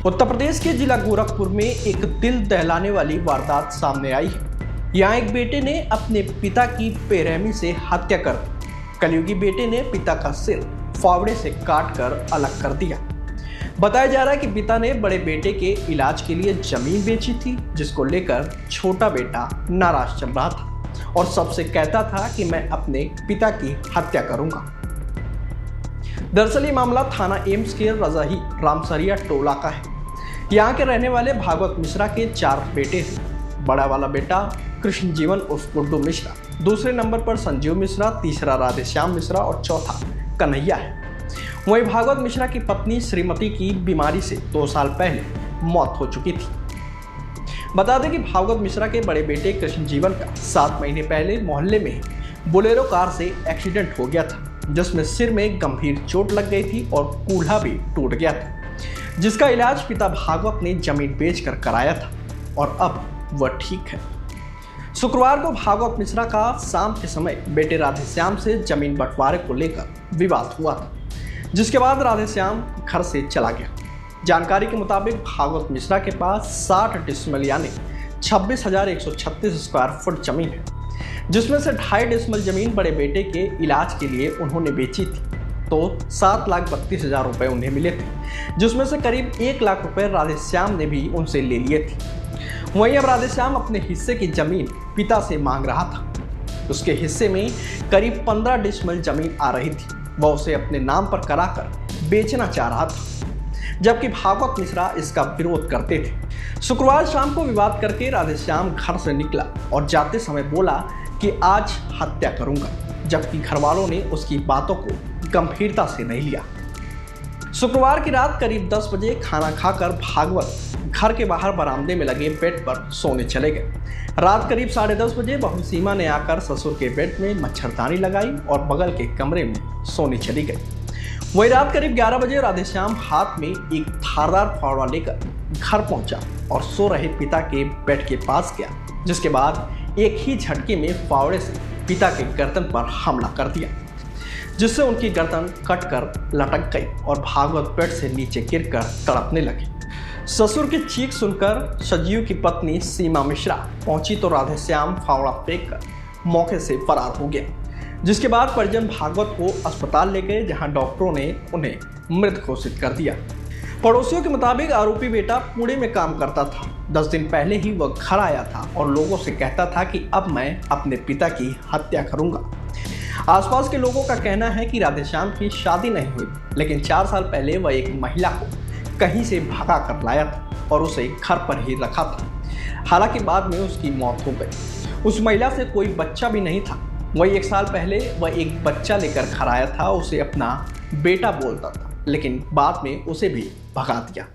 उत्तर प्रदेश के जिला गोरखपुर में एक दिल दहलाने वाली वारदात सामने आई है। यहाँ एक बेटे ने अपने पिता की बेरहमी से हत्या कर दी। कलयुगी बेटे ने पिता का सिर फावड़े से काट कर अलग कर दिया। बताया जा रहा है कि पिता ने बड़े बेटे के इलाज के लिए जमीन बेची थी, जिसको लेकर छोटा बेटा नाराज चल रहा था और सबसे कहता था कि मैं अपने पिता की हत्या करूंगा। दरअसल ये मामला थाना एम्स के रजाही रामसरिया टोला का है। यहाँ के रहने वाले भागवत मिश्रा के 4 बेटे हैं। बड़ा वाला बेटा कृष्ण जीवन उर्फ गुड्डू मिश्रा, दूसरे नंबर पर संजीव मिश्रा, तीसरा राधेश्याम मिश्रा और चौथा कन्हैया है। वहीं भागवत मिश्रा की पत्नी श्रीमती की बीमारी से 2 साल पहले मौत हो चुकी थी। बता दें कि भागवत मिश्रा के बड़े बेटे कृष्ण जीवन का 7 महीने पहले मोहल्ले में बोलेरो कार से एक्सीडेंट हो गया था, जिसमें सिर में गंभीर चोट लग गई थी और कूल्हा भी टूट गया था, जिसका इलाज पिता भागवत ने जमीन बेचकर कराया था और अब वह ठीक है। शुक्रवार को भागवत मिश्रा का शाम के समय बेटे राधेश्याम से जमीन बंटवारे को लेकर विवाद हुआ था, जिसके बाद राधेश्याम घर से चला गया। जानकारी के मुताबिक भागवत मिश्रा के पास 60 डिसमिल यानी 26,136 स्क्वायर फुट जमीन है, जिसमें से 2.5 डिसमिल जमीन बड़े बेटे के इलाज के लिए उन्होंने बेची थी, तो 7,32,000 रुपये उन्हें मिले थे, जिसमें से करीब 1 लाख रुपए राधेश्याम ने भी उनसे ले लिए थे। वहीं अब राधेश्याम अपने हिस्से की जमीन पिता से मांग रहा था। उसके हिस्से में करीब 15 डिसमिल जमीन आ रही थी, वह उसे अपने नाम पर कराकर बेचना चाह रहा था, जबकि भागवत मिश्रा इसका विरोध करते थे। शुक्रवार शाम को विवाद करके राधेश्याम घर से निकला और जाते समय बोला कि आज हत्या करूंगा, जबकि घरवालों ने उसकी बातों को गंभीरता से नहीं लिया। शुक्रवार की रात करीब 10 बजे खाना खाकर भागवत घर के बाहर बरामदे में लगे बेड पर सोने चले गए। रात करीब 10:30 बजे बहू सीमा ने आकर ससुर के बेड में मच्छरदानी लगाई और बगल के कमरे में सोने चली गई। वही रात करीब 11 बजे राधेश्याम हाथ में एक धारदार फावड़ा लेकर घर पहुंचा और सो रहे पिता के बेड के पास गया, जिसके बाद एक ही झटके में फावड़े से पिता के गर्दन पर हमला कर दिया, जिससे उनकी गर्दन कटकर लटक गई और भागवत बेड से नीचे गिरकर तड़पने लगे। ससुर की चीख सुनकर सजीव की पत्नी सीमा मिश्रा पहुंची तो राधेश्याम फावड़ा फेंककर मौके से फरार हो गया, जिसके बाद परिजन भागवत को अस्पताल ले गए, जहां डॉक्टरों ने उन्हें मृत घोषित कर दिया। पड़ोसियों के मुताबिक आरोपी बेटा पुणे में काम करता था। 10 दिन पहले ही वह घर आया था और लोगों से कहता था कि अब मैं अपने पिता की हत्या करूंगा। आसपास के लोगों का कहना है कि राधेश्याम की शादी नहीं हुई, लेकिन 4 साल पहले वह एक महिला को कहीं से भगा कर लाया था और उसे घर पर ही रखा था। हालांकि बाद में उसकी मौत हो गई। उस महिला से कोई बच्चा भी नहीं था। वही 1 साल पहले वह एक बच्चा लेकर घर आया था, उसे अपना बेटा बोलता था, लेकिन बाद में उसे भी भगा दिया।